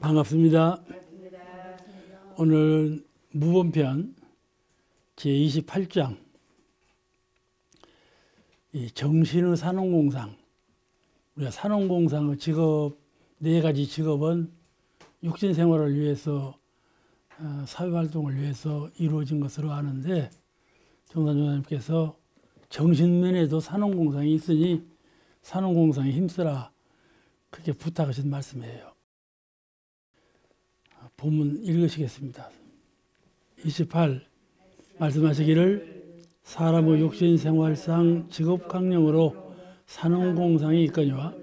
반갑습니다. 오늘 무본편 제28장 정신의 산업공상. 우리가 산업공상의 직업, 4가지 직업은 육신생활을 위해서 사회활동을 위해서 이루어진 것으로 아는데, 정산조사님께서 정신면에도 산업공상이 있으니 산업공상에 힘쓰라, 그렇게 부탁하신 말씀이에요. 본문 읽으시겠습니다. 28. 말씀하시기를 사람의 육신생활상 직업강령으로 산업공상이 있거니와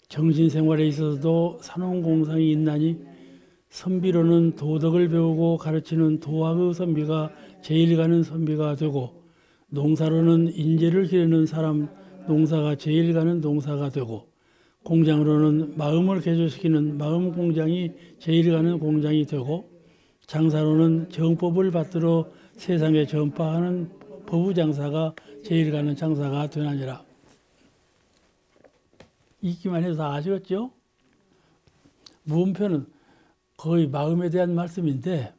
정신생활에 있어서도 산업공상이 있나니, 선비로는 도덕을 배우고 가르치는 도학의 선비가 제일 가는 선비가 되고, 농사로는 인재를 기르는 사람 농사가 제일 가는 농사가 되고, 공장으로는 마음을 개조시키는 마음 공장이 제일 가는 공장이 되고, 장사로는 정법을 받들어 세상에 전파하는 법의장사가 제일 가는 장사가 되나니라. 읽기만 해도 다 아시겠죠? 무음표는 거의 마음에 대한 말씀인데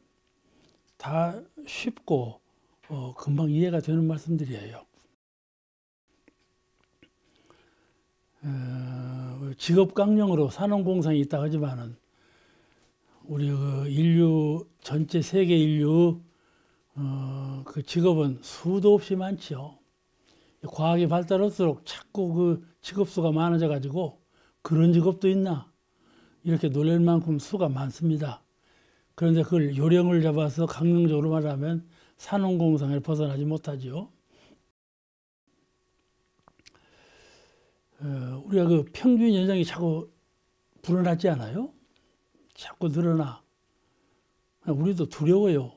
다 쉽고 금방 이해가 되는 말씀들이에요. 직업강령으로 산업공상이 있다 하지만은 우리 인류 전체 세계 인류 그 직업은 수도 없이 많지요. 과학이 발달할수록 자꾸 그 직업수가 많아져 가지고 그런 직업도 있나 이렇게 놀랄 만큼 수가 많습니다. 그런데 그걸 요령을 잡아서 강령적으로 말하면 산업공상을 벗어나지 못하지요. 우리가 그 평균 연령이 자꾸 불어나지 않아요? 자꾸 늘어나. 우리도 두려워요.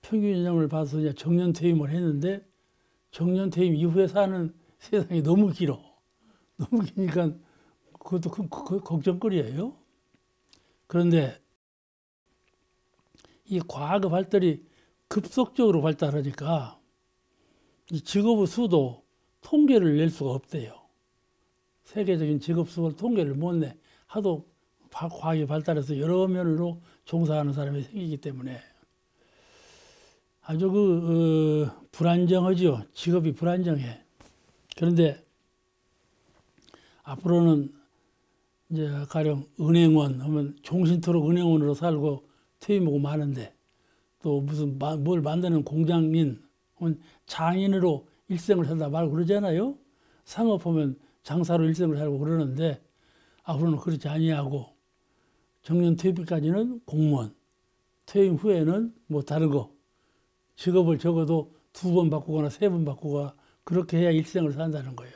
평균 연령을 봐서 이제 정년 퇴임을 했는데, 정년 퇴임 이후에 사는 세상이 너무 길어. 너무 기니까 그것도 큰 걱정거리예요. 그런데 이 과학의 발달이 급속적으로 발달하니까 이 직업의 수도 통계를 낼 수가 없대요. 세계적인 직업 수를 통계를 못 내. 하도 과학이 발달해서 여러 면으로 종사하는 사람이 생기기 때문에 아주 불안정하죠. 직업이 불안정해. 그런데 앞으로는 이제 가령 은행원 하면 종신토록 은행원으로 살고 퇴임하고 마는데, 또 무슨 뭘 만드는 공장인 혹은 장인으로 일생을 산다 말고 그러잖아요. 상업하면 장사로 일생을 살고 그러는데, 앞으로는 그렇지 아니하고 정년 퇴임까지는 공무원, 퇴임 후에는 뭐 다른 거 직업을 적어도 2번 바꾸거나 3번 바꾸거나 그렇게 해야 일생을 산다는 거예요.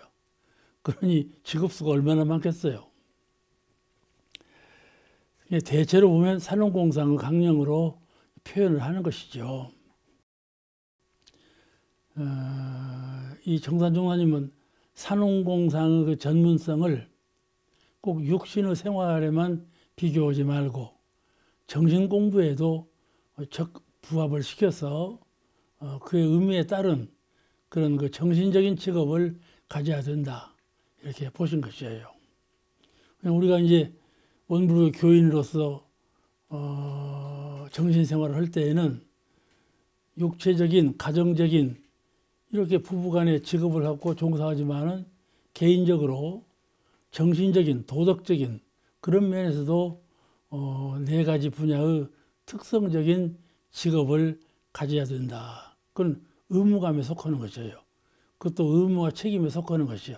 그러니 직업수가 얼마나 많겠어요. 대체로 보면 산업공상의 강령으로 표현을 하는 것이죠. 이 정산종사님은 산업공상의 그 전문성을 꼭 육신의 생활에만 비교하지 말고 정신공부에도 부합을 시켜서 그의 의미에 따른 그런 그 정신적인 직업을 가져야 된다, 이렇게 보신 것이에요. 우리가 이제 원불교 교인으로서 정신생활을 할 때에는 육체적인, 가정적인 이렇게 부부간의 직업을 갖고 종사하지만은 개인적으로 정신적인, 도덕적인 그런 면에서도 4가지 분야의 특성적인 직업을 가져야 된다. 그건 의무감에 속하는 것이에요. 그것도 의무와 책임에 속하는 것이요.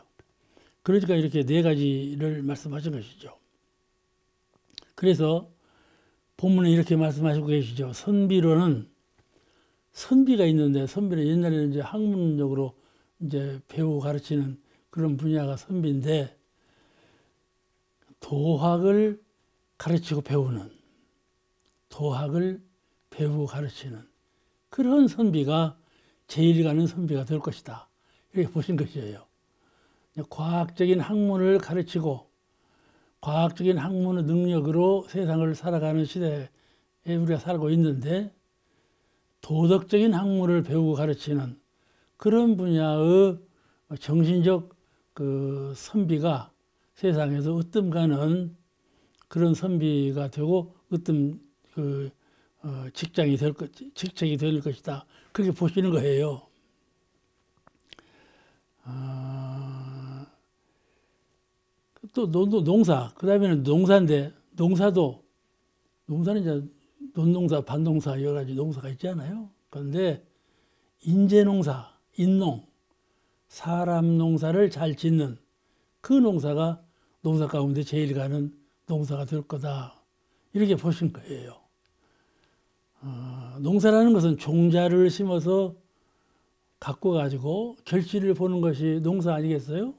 그러니까 이렇게 4가지를 말씀하신 것이죠. 그래서 본문에 이렇게 말씀하시고 계시죠. 선비로는, 선비가 있는데, 선비는 옛날에는 이제 학문적으로 이제 배우고 가르치는 그런 분야가 선비인데, 도학을 가르치고 배우는, 도학을 배우고 가르치는 그런 선비가 제일 가는 선비가 될 것이다, 이렇게 보신 것이에요. 과학적인 학문을 가르치고 과학적인 학문의 능력으로 세상을 살아가는 시대에 우리가 살고 있는데, 도덕적인 학문을 배우고 가르치는 그런 분야의 정신적 그 선비가 세상에서 으뜸가는 그런 선비가 되고 어떤 직책이 될 것이다. 그렇게 보시는 거예요. 또 농사, 그 다음에는 농사인데, 농사는 이제 논농사, 반농사 여러 가지 농사가 있잖아요. 그런데 인재농사, 인농, 사람 농사를 잘 짓는 그 농사가 농사 가운데 제일 가는 농사가 될 거다. 이렇게 보신 거예요. 농사라는 것은 종자를 심어서 갖고 가지고 결실을 보는 것이 농사 아니겠어요?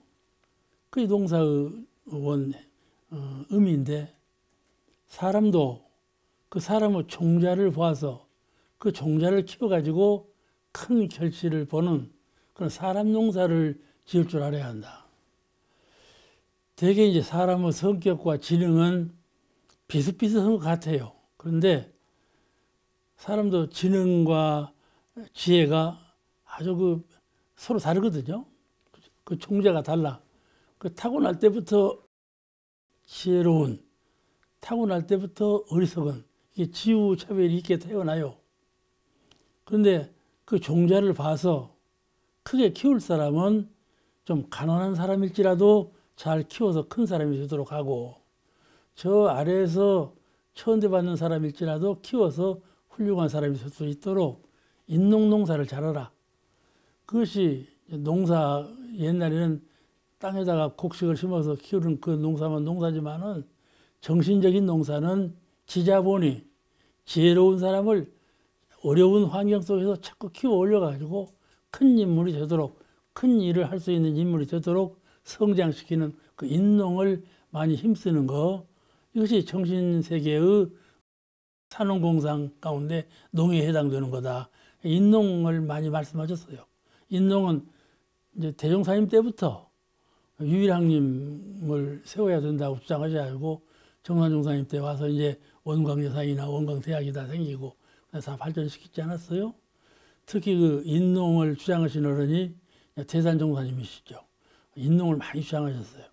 그게 농사의 의미인데, 사람도 그 사람의 종자를 보아서 그 종자를 키워가지고 큰 결실을 보는 그런 사람 농사를 지을 줄 알아야 한다. 대개 이제 사람의 성격과 지능은 비슷비슷한 것 같아요. 그런데 사람도 지능과 지혜가 아주 서로 다르거든요. 그 종자가 달라. 그 타고날 때부터 지혜로운, 타고날 때부터 어리석은, 이게 지우차별이 있게 태어나요. 그런데 그 종자를 봐서 크게 키울 사람은 좀 가난한 사람일지라도 잘 키워서 큰 사람이 되도록 하고, 저 아래에서 천대받는 사람일지라도 키워서 훌륭한 사람이 될 수 있도록 인농농사를 잘하라. 그것이 농사, 옛날에는 땅에다가 곡식을 심어서 키우는 그 농사만 농사지만은 정신적인 농사는 지자본이 지혜로운 사람을 어려운 환경 속에서 자꾸 키워 올려가지고 큰 인물이 되도록, 큰 일을 할 수 있는 인물이 되도록 성장시키는 그 인농을 많이 힘쓰는 거, 이것이 정신세계의 산업공상 가운데 농에 해당되는 거다. 인농을 많이 말씀하셨어요. 인농은 이제 대종사님 때부터 유일학님을 세워야 된다고 주장하지 않고 정산종사님 때 와서 이제 원광여사이나 원광대학이 다 생기고 다 발전시키지 않았어요? 특히 그 인농을 주장하신 어른이 대산종사님이시죠. 인농을 많이 주장하셨어요.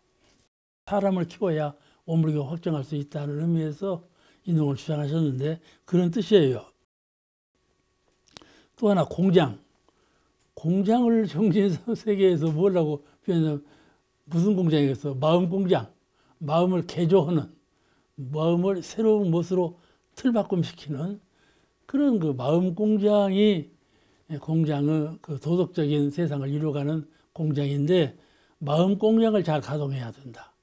사람을 키워야 오물교 확정할 수 있다는 의미에서 인농을 주장하셨는데 그런 뜻이에요. 또 하나 공장. 공장을 정신세계에서 뭐라고 표현하면 무슨 공장이겠어? 마음 공장. 마음을 개조하는, 마음을 새로운 것으로 틀바꿈시키는 그런 그 마음 공장이 공장의 그 도덕적인 세상을 이루어가는 공장인데, 마음 공장을 잘 가동해야 된다.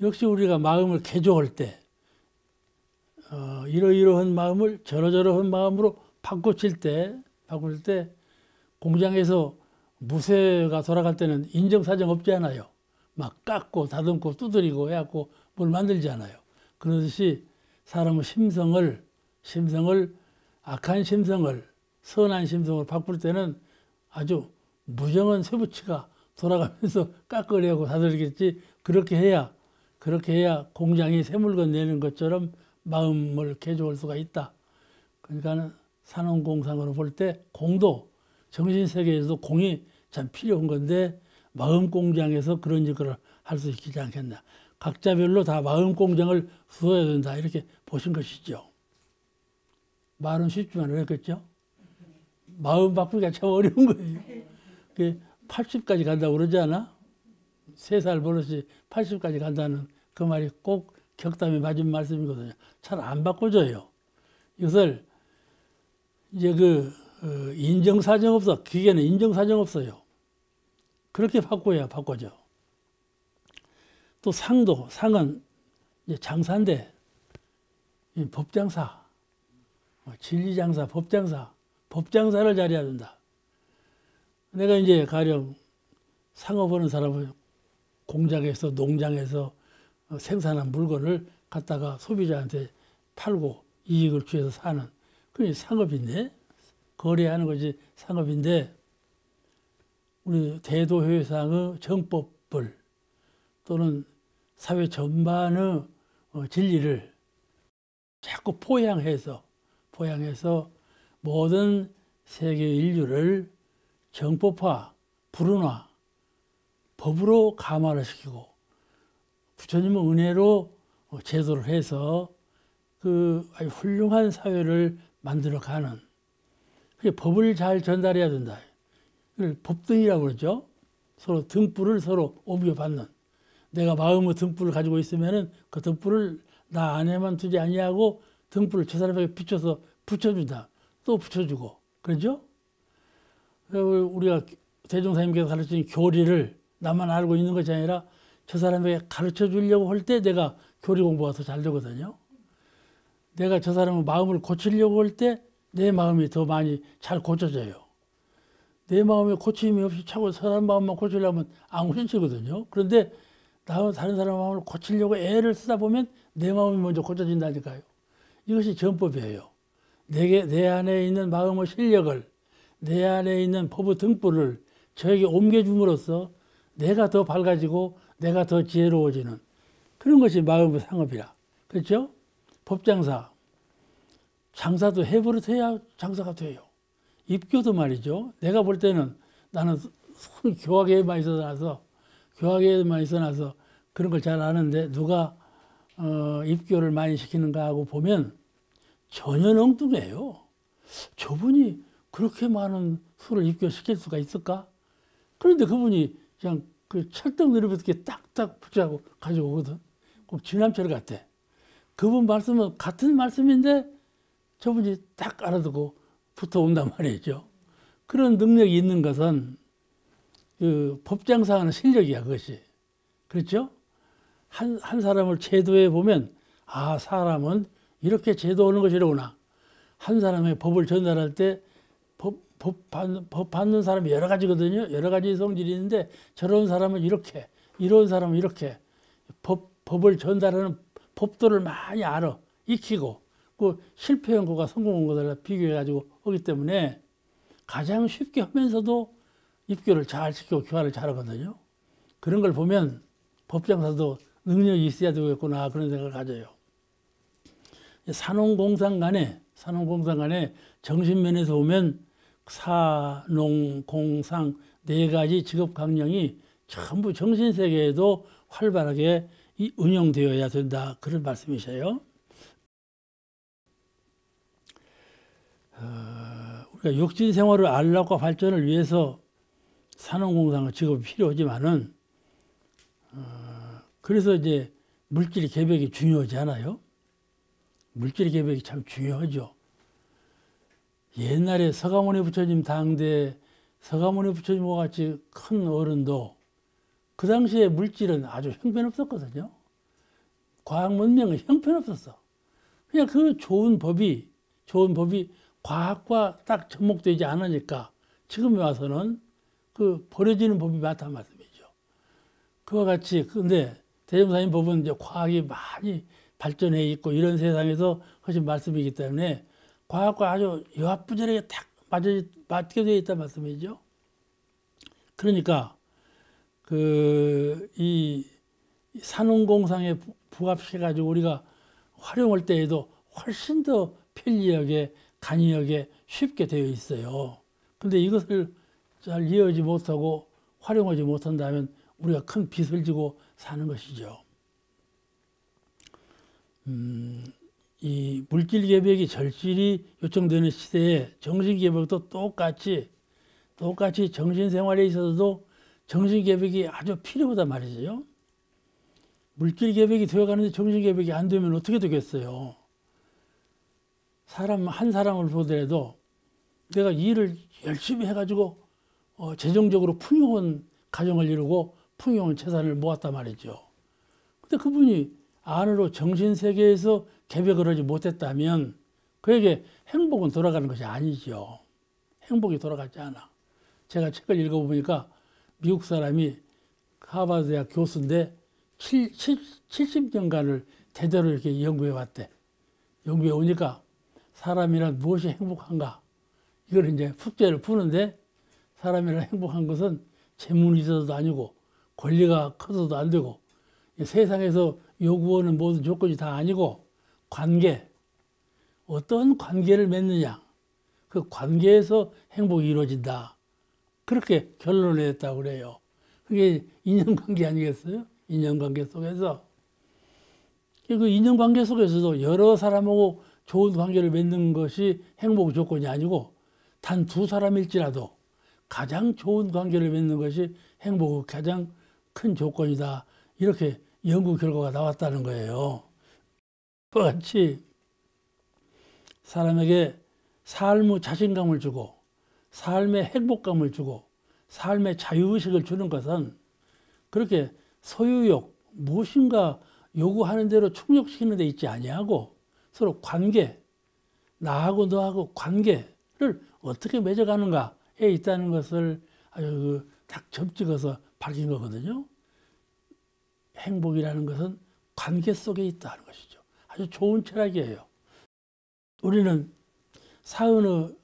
역시 우리가 마음을 개조할 때 이러이러한 마음을 저러저러한 마음으로 바꿀 때 공장에서 무쇠가 돌아갈 때는 인정사정 없지 않아요. 막 깎고 다듬고 두드리고 해갖고 뭘 만들지 않아요. 그러듯이 사람의 심성을 악한 심성을 선한 심성으로 바꿀 때는 아주 무정한 쇠붙이가 돌아가면서 깎으려고 다듬겠지. 그렇게 해야 공장이 새물건 내는 것처럼 마음을 개조할 수가 있다. 그러니까 산업공상으로 볼 때 공도, 정신세계에서도 공이 참 필요한 건데 마음 공장에서 그런 일을 할 수 있지 않겠나. 각자별로 다 마음 공장을 수어야 된다. 이렇게 보신 것이죠. 말은 쉽지만 어렵겠죠. 마음 바꾸기가 참 어려운 거예요. 80까지 간다고 그러지 않아? 3살 버릇이 80까지 간다는 그 말이 꼭 격담에 맞은 말씀이거든요. 잘 안 바꿔져요. 이것을 이제 인정사정 없어. 기계는 인정사정 없어요. 그렇게 바꿔야 바꿔져. 또 상은 이제 장사인데, 법장사, 진리장사, 법장사를 잘해야 된다. 내가 이제 가령 상업하는 사람은 공장에서, 농장에서 생산한 물건을 갖다가 소비자한테 팔고 이익을 취해서 사는, 그게 상업인데, 거래하는 것이 상업인데, 우리 대도회상의 정법을 또는 사회 전반의 진리를 자꾸 포양해서 모든 세계 인류를 정법화, 불운화, 법으로 감화를 시키고 부처님의 은혜로 제도를 해서 그 아주 훌륭한 사회를 만들어가는, 그게 법을 잘 전달해야 된다. 그걸 법등이라고 그러죠. 서로 등불을 서로 옮겨받는. 내가 마음의 등불을 가지고 있으면은 그 등불을 나 안에만 두지 아니하고 등불을 저 사람에게 비춰서 붙여준다. 또 붙여주고. 그러죠? 우리가 대종사님께서 가르치는 교리를 나만 알고 있는 것이 아니라 저 사람에게 가르쳐 주려고 할 때 내가 교리 공부가 더 잘 되거든요. 내가 저 사람의 마음을 고치려고 할 때 내 마음이 더 많이 잘 고쳐져요. 내 마음에 고침이 없이 차고 사람 마음만 고치려면 안 고쳐지거든요. 그런데 다른 사람 마음을 고치려고 애를 쓰다 보면 내 마음이 먼저 고쳐진다니까요. 이것이 전법이에요. 내 안에 있는 마음의 실력을, 내 안에 있는 법의 등불을 저에게 옮겨줌으로써 내가 더 밝아지고 내가 더 지혜로워지는 그런 것이 마음의 상업이라. 그렇죠? 법장사. 장사도 해버릇해야 장사가 돼요. 입교도 말이죠. 내가 볼 때는 나는 교학에만 있어 나서 그런 걸 잘 아는데 누가 입교를 많이 시키는가 하고 보면 전혀 엉뚱해요. 저분이 그렇게 많은 수를 입교시킬 수가 있을까? 그런데 그분이 그냥 그 철떡 내려붙게 딱딱 붙여고 가져오거든. 꼭 지남철 같아. 그분 말씀은 같은 말씀인데 저분이 딱 알아듣고 붙어온단 말이죠. 그런 능력이 있는 것은 그 법장사하는 실력이야, 그것이. 그렇죠? 한 사람을 제도해 보면, 아, 사람은 이렇게 제도하는 것이로구나. 한 사람의 법을 전달할 때 법 받는 사람이 여러 가지거든요. 여러 가지 성질이 있는데, 저런 사람은 이렇게, 이런 사람은 이렇게, 법을 전달하는 법도를 많이 알아, 익히고, 그 실패한 거가 성공한 거들 비교해가지고 하기 때문에 가장 쉽게 하면서도 입교를 잘 시키고 교화를 잘하거든요. 그런 걸 보면 법장사도 능력이 있어야 되겠구나 그런 생각을 가져요. 산농공상 간에 정신면에서 보면 산농공상 네 가지 직업 강령이 전부 정신세계에도 활발하게 운영되어야 된다 그런 말씀이셔요. 우리가 육신 생활을 안락과 발전을 위해서 산업공상의 직업이 필요하지만은 그래서 이제 물질 계백이 중요하지 않아요? 물질 계백이 참 중요하죠. 옛날에 서가모니 부처님 당대 서가모니 부처님과 같이 큰 어른도 그 당시에 물질은 아주 형편없었거든요. 과학 문명은 형편없었어. 그냥 그 좋은 법이 과학과 딱 접목되지 않으니까 지금에 와서는 그 버려지는 법이 많단 말씀이죠. 그와 같이 근데 대종사님 법은 이제 과학이 많이 발전해 있고 이런 세상에서 하신 말씀이기 때문에 과학과 아주 요합부절하게 딱 맞게 되어 있단 말씀이죠. 그러니까 이 산업공상에 부합해가지고 우리가 활용할 때에도 훨씬 더 편리하게 간이하게 쉽게 되어 있어요. 근데 이것을 잘 이해하지 못하고 활용하지 못한다면 우리가 큰 빚을 지고 사는 것이죠. 이 물질 계백이 절실히 요청되는 시대에 정신 계백도 똑같이 정신 생활에 있어서도 정신 계백이 아주 필요하단 말이죠. 물질 계백이 되어가는데 정신 계백이 안 되면 어떻게 되겠어요? 한 사람을 보더라도 내가 일을 열심히 해가지고 재정적으로 풍요한 가정을 이루고 풍요한 재산을 모았단 말이죠. 근데 그분이 안으로 정신세계에서 계백을 하지 못했다면 그에게 행복은 돌아가는 것이 아니죠. 행복이 돌아가지 않아. 제가 책을 읽어보니까 미국 사람이 하버드 대학 교수인데 70년간을 대대로 이렇게 연구해 왔대. 연구해 오니까 사람이란 무엇이 행복한가? 이걸 이제 숙제를 푸는데 사람이란 행복한 것은 재물이 있어서도 아니고 권리가 커서도 안 되고 세상에서 요구하는 모든 조건이 다 아니고 관계, 어떤 관계를 맺느냐, 그 관계에서 행복이 이루어진다. 그렇게 결론을 내렸다고 그래요. 그게 인연관계 아니겠어요? 인연관계 속에서 그 인연관계 속에서도 여러 사람하고 좋은 관계를 맺는 것이 행복 조건이 아니고 단 두 사람일지라도 가장 좋은 관계를 맺는 것이 행복의 가장 큰 조건이다. 이렇게 연구 결과가 나왔다는 거예요. 그와 같이 사람에게 삶의 자신감을 주고 삶의 행복감을 주고 삶의 자유의식을 주는 것은 그렇게 소유욕, 무엇인가 요구하는 대로 충족시키는 데 있지 아니하고 서로 관계, 나하고 너하고 관계를 어떻게 맺어가는가에 있다는 것을 아주 딱 점찍어서 밝힌 거거든요. 행복이라는 것은 관계 속에 있다는 것이죠. 아주 좋은 철학이에요. 우리는 사은의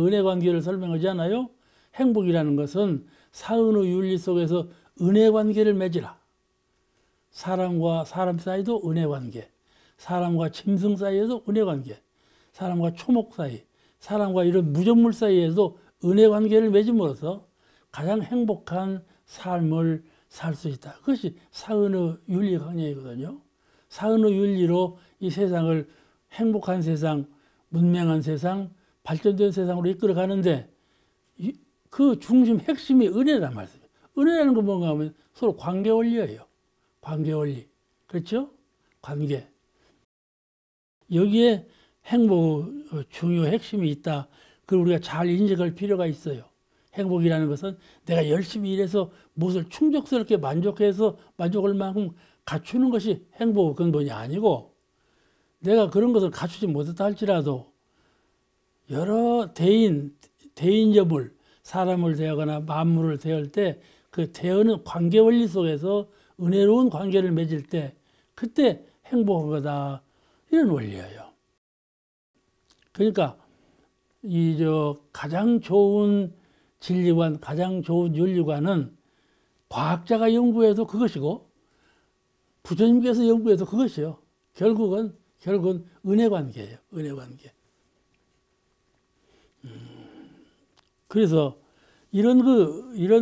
은혜 관계를 설명하잖아요. 행복이라는 것은 사은의 윤리 속에서 은혜 관계를 맺으라. 사람과 사람 사이도 은혜 관계, 사람과 짐승 사이에도 은혜 관계, 사람과 초목 사이, 사람과 이런 무정물 사이에도 은혜 관계를 맺음으로써 가장 행복한 삶을 살 수 있다. 그것이 사은의 윤리 강령이거든요. 사은의 윤리로 이 세상을 행복한 세상, 문명한 세상, 발전된 세상으로 이끌어 가는데 그 중심 핵심이 은혜란 말이에요. 은혜라는 건 뭔가 하면 서로 관계 원리예요. 관계 원리. 그렇죠? 관계. 여기에 행복의 중요 핵심이 있다. 그걸 우리가 잘 인식할 필요가 있어요. 행복이라는 것은 내가 열심히 일해서 무엇을 충족스럽게 만족해서 만족할 만큼 갖추는 것이 행복의 근본이 아니고 내가 그런 것을 갖추지 못했다 할지라도 여러 대인접을 사람을 대하거나 만물을 대할 때 그 대하는 관계 원리 속에서 은혜로운 관계를 맺을 때 그때 행복한 거다. 이런 원리예요. 그러니까 가장 좋은 진리관, 가장 좋은 윤리관은 과학자가 연구해도 그것이고 부처님께서 연구해도 그것이요. 결국은 은혜 관계예요. 은혜 관계. 그래서 이런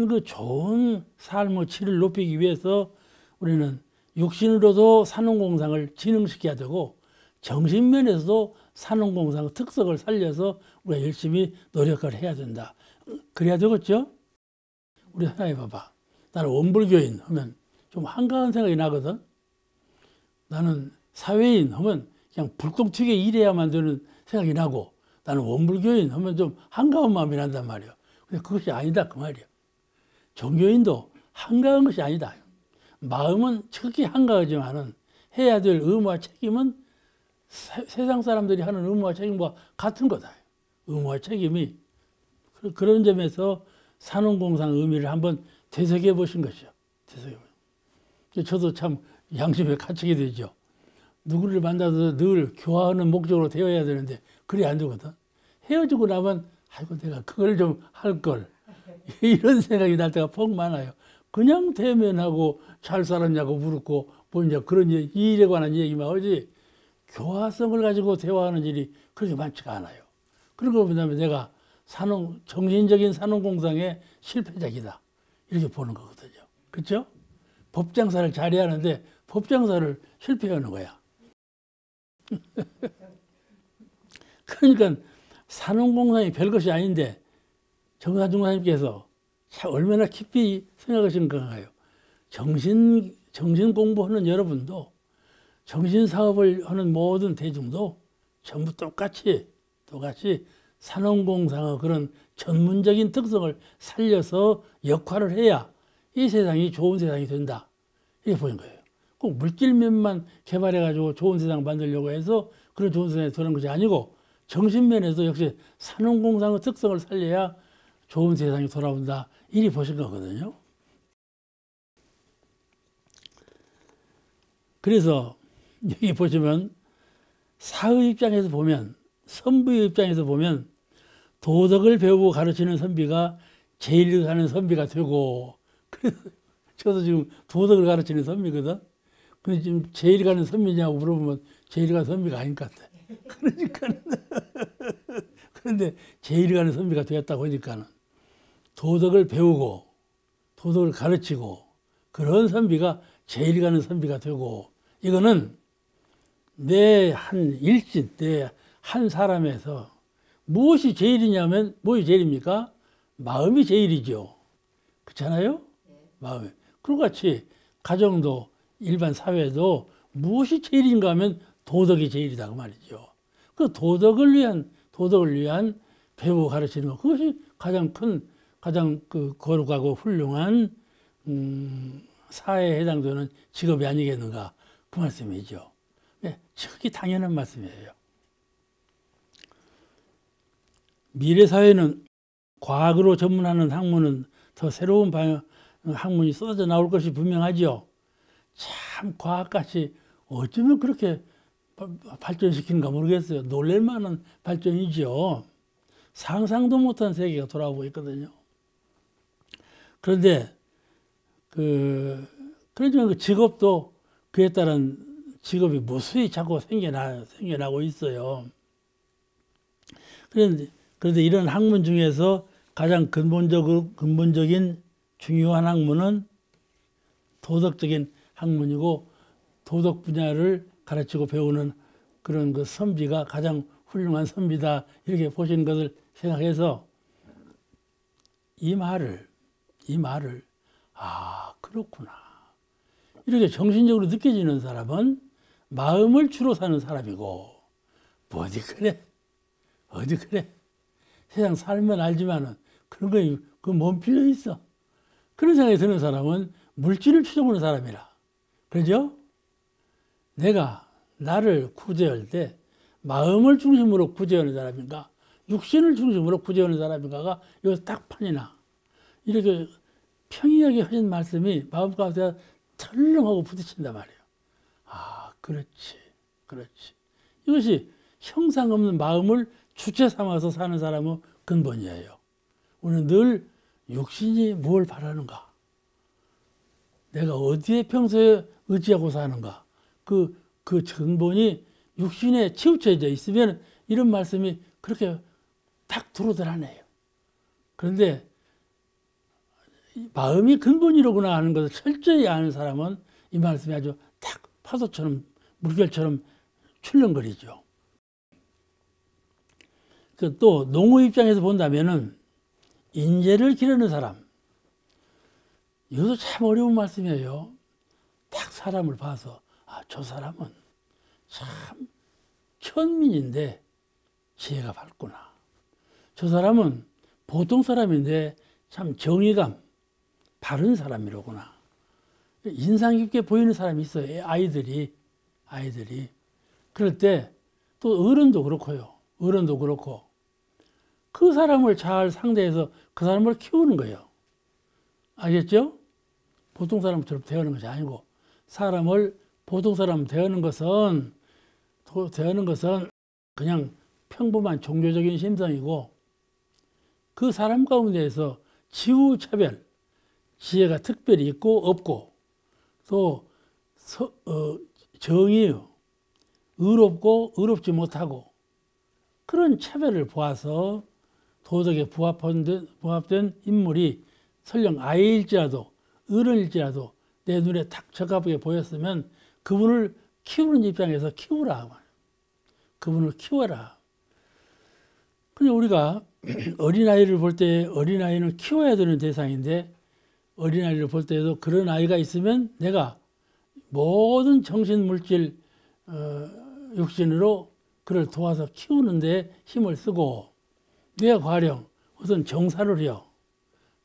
그 좋은 삶의 질을 높이기 위해서 우리는 육신으로도 산업공상을 진흥시켜야 되고 정신면에서도 산업공상의 특성을 살려서 우리가 열심히 노력을 해야 된다. 그래야 되겠죠? 우리 하나 해봐봐. 나는 원불교인 하면 좀 한가한 생각이 나거든. 나는 사회인 하면 그냥 불똥 튀게 일해야만 되는 생각이 나고 나는 원불교인 하면 좀 한가한 마음이 난단 말이야. 근데 그것이 아니다 그 말이야. 종교인도 한가한 것이 아니다. 마음은 특히 한가하지만은 해야 될 의무와 책임은 세상 사람들이 하는 의무와 책임과 같은 거다. 의무와 책임이 그런 점에서 산업공상 의미를 한번 되새겨 보신 것이죠. 저도 참 양심에 갇히게 되죠. 누구를 만나도 늘 교화하는 목적으로 되어야 되는데 그래 안 되거든. 헤어지고 나면 아이고 내가 그걸 좀 할 걸 이런 생각이 날 때가 퍽 많아요. 그냥 대면하고 잘 살았냐고 물었고 뭐냐 그런 이 일에 관한 얘기만 하지 교화성을 가지고 대화하는 일이 그렇게 많지가 않아요. 그러고 보면 내가 정신적인 산업공상의 실패작이다 이렇게 보는 거거든요. 그렇죠? 법장사를 잘해야 하는데 법장사를 실패하는 거야. 그러니까 산업공상이 별것이 아닌데 정사중 사님께서 얼마나 깊이 생각하신 건가요? 정신 공부하는 여러분도 정신사업을 하는 모든 대중도 전부 똑같이 산업공상의 그런 전문적인 특성을 살려서 역할을 해야 이 세상이 좋은 세상이 된다. 이렇게 보는 거예요. 꼭 물질면만 개발해가지고 좋은 세상 만들려고 해서 그런 좋은 세상에 들어가는 것이 아니고 정신면에서 역시 산업공상의 특성을 살려야 좋은 세상이 돌아온다. 이리 보신 거거든요. 그래서 여기 보시면 사의 입장에서 보면 선비의 입장에서 보면 도덕을 배우고 가르치는 선비가 제일 가는 선비가 되고 그래서 저도 지금 도덕을 가르치는 선비거든. 근데 지금 제일 가는 선비냐고 물어보면 제일 가는 선비가 아닌 것 같아. 그런데 제일 가는 선비가 되었다고 하니까는 도덕을 배우고 도덕을 가르치고 그런 선비가 제일 가는 선비가 되고 이거는 내 한 일진, 내 한 사람에서 무엇이 제일이냐면, 무엇이 제일입니까? 마음이 제일이죠. 그렇잖아요? 마음이. 그와 같이 가정도, 일반 사회도 무엇이 제일인가 하면 도덕이 제일이다 그 말이죠. 그 도덕을 위한 배우 가르치는 것, 그것이 가장 큰, 가장 그 거룩하고 훌륭한 사회에 해당되는 직업이 아니겠는가, 그 말씀이죠. 네, 지극히 당연한 말씀이에요. 미래 사회는 과학으로 전문하는 학문은 더 새로운 학문이 쏟아져 나올 것이 분명하죠. 참 과학같이 어쩌면 그렇게 발전시키는가 모르겠어요. 놀랄 만한 발전이죠. 상상도 못한 세계가 돌아오고 있거든요. 그런데 그러지만 그 직업도 그에 따른 직업이 무수히 자꾸 생겨나고 있어요. 그런데 이런 학문 중에서 가장 근본적인 중요한 학문은 도덕적인 학문이고, 도덕 분야를 가르치고 배우는 그런 그 선비가 가장 훌륭한 선비다, 이렇게 보시는 것을 생각해서 이 말을 아, 그렇구나, 이렇게 정신적으로 느껴지는 사람은 마음을 주로 사는 사람이고, 뭐 어디 그래 세상 살면 알지만은 그런 거에 그 뭔 필요 있어. 그런 생각이 드는 사람은 물질을 추종하는 사람이라. 그죠? 내가 나를 구제할 때 마음을 중심으로 구제하는 사람인가, 육신을 중심으로 구제하는 사람인가가 이거 딱 판이나. 이렇게 평이하게 하신 말씀이 마음 가운데 털렁하고 부딪힌단 말이에요. 아, 그렇지. 이것이 형상 없는 마음을 주체 삼아서 사는 사람의 근본이에요. 우리는 늘 육신이 뭘 바라는가, 내가 어디에 평소에 의지하고 사는가, 그 근본이 육신에 치우쳐져 있으면 이런 말씀이 그렇게 딱 들어오더라네요. 그런데 마음이 근본이로구나 하는 것을 철저히 아는 사람은 이 말씀이 아주 딱 파도처럼, 물결처럼 출렁거리죠. 또 농의 입장에서 본다면은 인재를 기르는 사람, 이것도 참 어려운 말씀이에요. 딱 사람을 봐서 아, 저 사람은 참 천민인데 지혜가 밝구나, 저 사람은 보통 사람인데 참 정의감 바른 사람이로구나, 인상 깊게 보이는 사람이 있어요. 아이들이. 그럴 때 또 어른도 그렇고요. 어른도 그렇고 그 사람을 잘 상대해서 그 사람을 키우는 거예요. 알겠죠? 보통 사람처럼 대하는 것이 아니고, 사람을 보통 사람 대하는 것은 그냥 평범한 종교적인 심성이고, 그 사람 가운데에서 지우차별, 지혜가 특별히 있고 없고, 또 정의요, 의롭고 의롭지 못하고, 그런 차별을 보아서 도덕에 부합된 인물이 설령 아이일지라도 어른일지라도 내 눈에 탁 적합하게 보였으면 그분을 키우는 입장에서 키우라. 그분을 키워라. 근데 우리가 어린아이를 볼 때 어린아이는 키워야 되는 대상인데, 어린아이를 볼 때에도 그런 아이가 있으면 내가 모든 정신, 물질, 육신으로 그를 도와서 키우는 데 힘을 쓰고, 내가 가령 어떤 정사를 해요.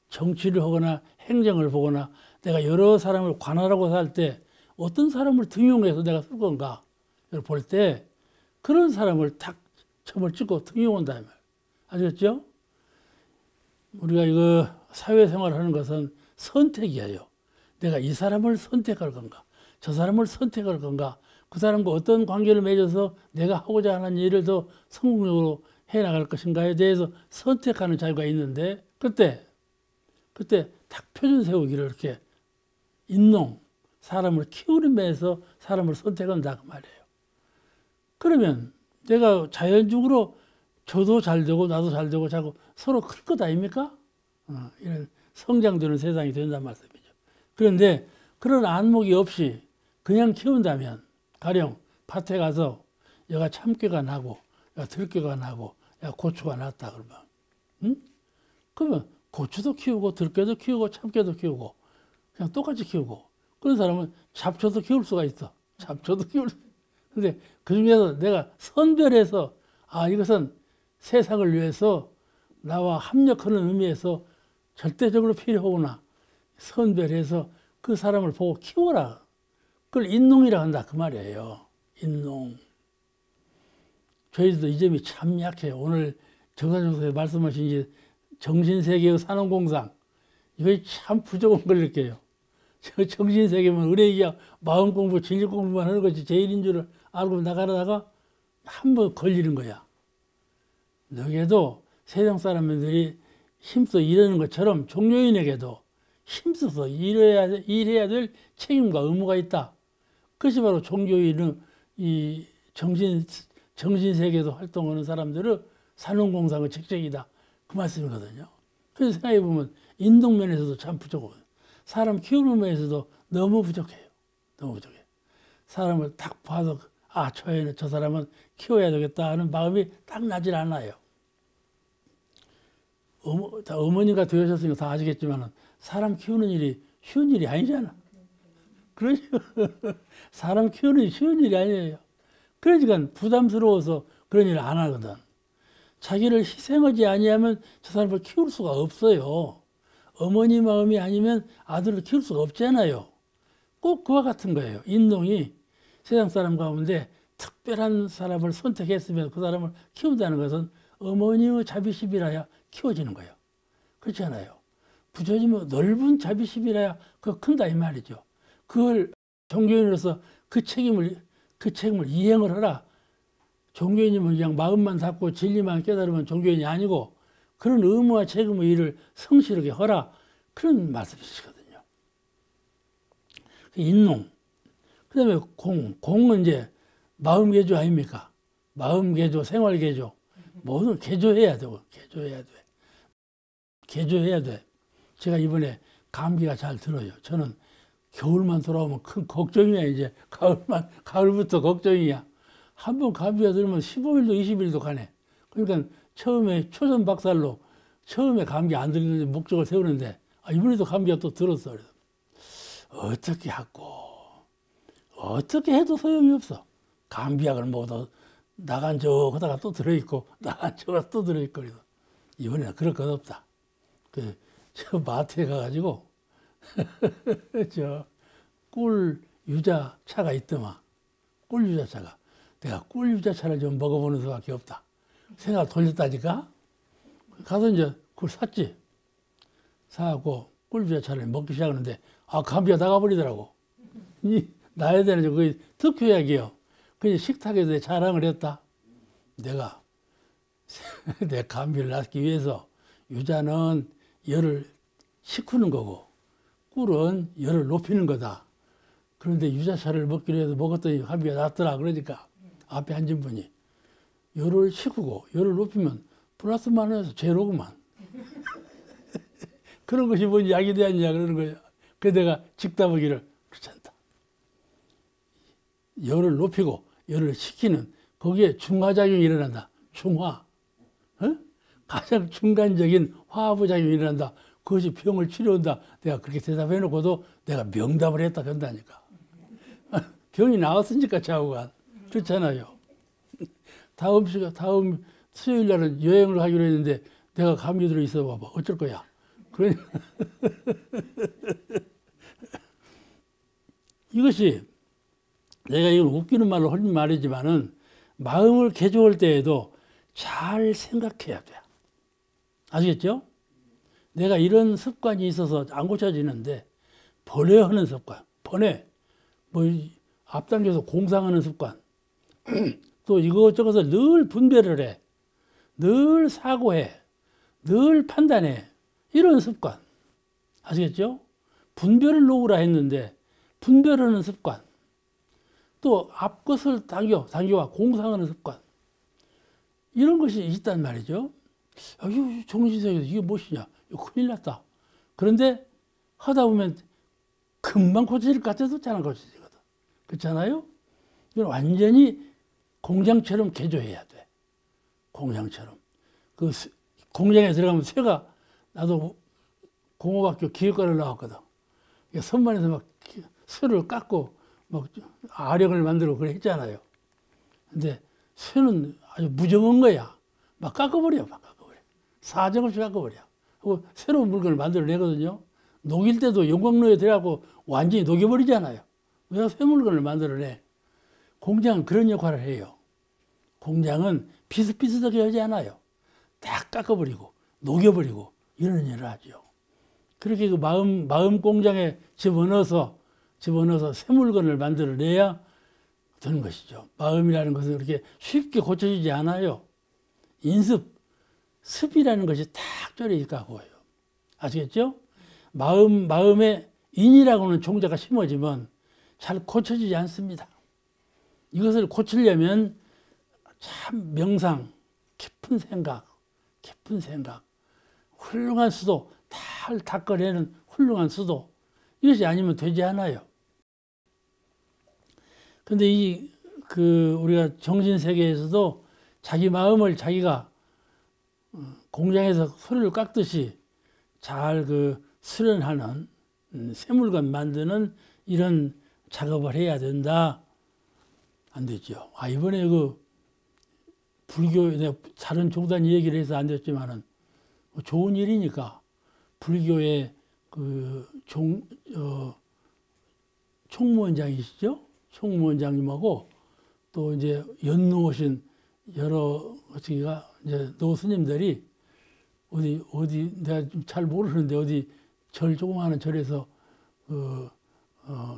정치를 하거나 행정을 보거나 내가 여러 사람을 관할하고 살 때 어떤 사람을 등용해서 내가 쓸 건가 볼 때 그런 사람을 탁 점을 찍고 등용한다. 아시겠죠? 우리가 이거 사회생활을 하는 것은 선택이에요. 내가 이 사람을 선택할 건가, 저 사람을 선택할 건가, 그 사람과 어떤 관계를 맺어서 내가 하고자 하는 일을 더 성공적으로 해나갈 것인가에 대해서 선택하는 자유가 있는데, 그때 딱 표준 세우기를 이렇게 인농, 사람을 키우는 면에서 사람을 선택한다 그 말이에요. 그러면 내가 자연적으로 저도 잘 되고 나도 잘 되고 자꾸 서로 클 것 아닙니까? 이런 성장되는 세상이 된단 말씀이죠. 그런데 그런 안목이 없이 그냥 키운다면, 가령 밭에 가서 여가 참깨가 나고 야 들깨가 나고 야 고추가 났다 그러면 응? 그러면 고추도 키우고 들깨도 키우고 참깨도 키우고 그냥 똑같이 키우고 그런 사람은 잡초도 키울 수가 있어. 잡초도 키울 수. 근데 그 중에서 내가 선별해서 아 이것은 세상을 위해서 나와 합력하는 의미에서 절대적으로 필요하구나 선별해서 그 사람을 보고 키워라. 그걸 인농이라 한다 그 말이에요. 인농. 저희도 이 점이 참 약해요. 오늘 정사장소에 말씀하신 이제 정신세계의 산업공상 이거 참 부족한 걸 느껴요. 저 정신세계면 의뢰기야 마음 공부, 진리 공부만 하는 것이 제일인 줄 알고 나가다가 한 번 걸리는 거야. 여기에도 세상 사람들이 힘써 일하는 것처럼 종교인에게도 힘써서 일해야 될 책임과 의무가 있다. 그것이 바로 종교인은 이 정신세계에서 활동하는 사람들은 산업공상의 직책이다. 그 말씀이거든요. 그래서 생각해보면 인동면에서도 참 부족해요. 사람 키우는 면에서도 너무 부족해요. 너무 부족해요. 사람을 딱 봐서 아, 저 사람은 키워야 되겠다 하는 마음이 딱 나질 않아요. 어머니가 되셨으니까 다 아시겠지만 사람 키우는 일이 쉬운 일이 아니잖아. 그러니까 사람 키우는 일이 쉬운 일이 아니에요. 그러니까 부담스러워서 그런 일을 안 하거든. 자기를 희생하지 아니하면 저 사람을 키울 수가 없어요. 어머니 마음이 아니면 아들을 키울 수가 없잖아요. 꼭 그와 같은 거예요. 인동이 세상 사람 가운데 특별한 사람을 선택했으면 그 사람을 키운다는 것은 어머니의 자비심이라야 키워지는 거예요. 그렇지 않아요. 부처님은 넓은 자비심이라야 그거 큰다 이 말이죠. 그걸 종교인으로서 그 책임을 이행을 하라. 종교인이면 그냥 마음만 닫고 진리만 깨달으면 종교인이 아니고 그런 의무와 책임의 일을 성실하게 하라. 그런 말씀이시거든요. 인농. 그 다음에 공은 이제 마음 개조 아닙니까? 마음 개조, 생활 개조. 모든 개조해야 되고, 개조해야 돼. 제가 이번에 감기가 잘 들어요. 저는 겨울만 돌아오면 큰 걱정이야, 이제. 가을부터 걱정이야. 한번 감기가 들면 15일도 20일도 가네. 그러니까 처음에 초전박살로 처음에 감기 안 들리는데 목적을 세우는데 이번에도 감기가 또 들었어. 그래서 어떻게 하고 어떻게 해도 소용이 없어. 감기약을 먹어도 나간 저 하다가 또 들어있고 나간 저가 또 들어있고 그래서 이번에는 그럴 것 없다. 저 마트에 가가지고 저 꿀 유자차가 있더만. 꿀 유자차가. 내가 꿀 유자차를 좀 먹어보는 수밖에 없다. 생각을 돌렸다니까. 가서 이제 그걸 샀지. 사고 꿀 유자차를 먹기 시작하는데 감기가 나가버리더라고. 나야 되는 거의 특효약이요. 그냥 식탁에서 내 자랑을 했다. 내가 내 감기를 낫기 위해서 유자는 열을 식히는 거고 꿀은 열을 높이는 거다. 그런데 유자차를 먹기로 해서 먹었더니 감기가 낫더라. 그러니까 앞에 앉은 분이 열을 식히고 열을 높이면 플러스 마이너스 제로구만. 그런 것이 뭔 약이 되었냐 그러는 거야. 그래서 내가 직답하기를 그렇지 않다. 열을 높이고 열을 식히는 거기에 중화작용이 일어난다. 중화. 가장 중간적인 화합작용이 일어난다. 그것이 병을 치료한다. 내가 그렇게 대답해놓고도 내가 명답을 했다 한다니까. 병이 나왔으니까 좌우가. 그렇잖아요. 다음 수요일 날은 여행을 가기로 했는데 내가 감기 들어 있어 봐봐. 어쩔 거야. 그러니까 이것이 내가 이걸 웃기는 말로 하는 말이지만은 마음을 개조할 때에도 잘 생각해야 돼. 아시겠죠? 내가 이런 습관이 있어서 안 고쳐지는데 번뇌하는 습관, 번뇌, 앞당겨서 공상하는 습관, 또 이것저것을 늘 분별을 해, 늘 사고해, 늘 판단해. 이런 습관. 아시겠죠? 분별을 놓으라 했는데 분별하는 습관. 또 앞것을 당겨와 공상하는 습관. 이런 것이 있단 말이죠. 이거 정신세계에서 이게 무엇이냐. 이거 큰일 났다. 그런데 하다 보면 금방 고쳐질 것 같아도 잘 안 고쳐지거든. 그렇잖아요? 이건 완전히 공장처럼 개조해야 돼. 공장처럼. 그 공장에 들어가면 새가, 나도 공업학교 기계과를 나왔거든. 선반에서 막 쇠를 깎고 막 아령을 만들고 그래 했잖아요. 근데 쇠는 아주 무정한 거야. 막 깎아버려. 사정없이 깎아버려. 그리고 새로운 물건을 만들어내거든요. 녹일 때도 용광로에 들어가고 완전히 녹여버리잖아요. 왜 새 물건을 만들어내? 공장은 그런 역할을 해요. 공장은 비슷비슷하게 하지 않아요. 딱 깎아버리고 녹여버리고 이런 일을 하죠. 그렇게 그 마음 공장에 집어넣어서 새 물건을 만들어내야 되는 것이죠. 마음이라는 것은 그렇게 쉽게 고쳐지지 않아요. 습이라는 것이 딱 절여 있다고요. 아시겠죠? 마음에 인이라고 하는 종자가 심어지면 잘 고쳐지지 않습니다. 이것을 고치려면 참 명상, 깊은 생각, 훌륭한 수도, 다 닦아내는 훌륭한 수도, 이것이 아니면 되지 않아요. 근데 우리가 정신세계에서도 자기 마음을 자기가 공장에서 소리를 깎듯이 잘 수련하는, 새 물건 만드는 이런 작업을 해야 된다. 안 되죠. 이번에 불교, 내가 다른 종단 얘기를 해서 안 됐지만은, 좋은 일이니까, 불교의 총무원장이시죠? 총무원장님하고 또 이제 연노오신 여러 어떻게가 이제 노스님들이 어디 내가 잘 모르는데 어디 조그마한 절에서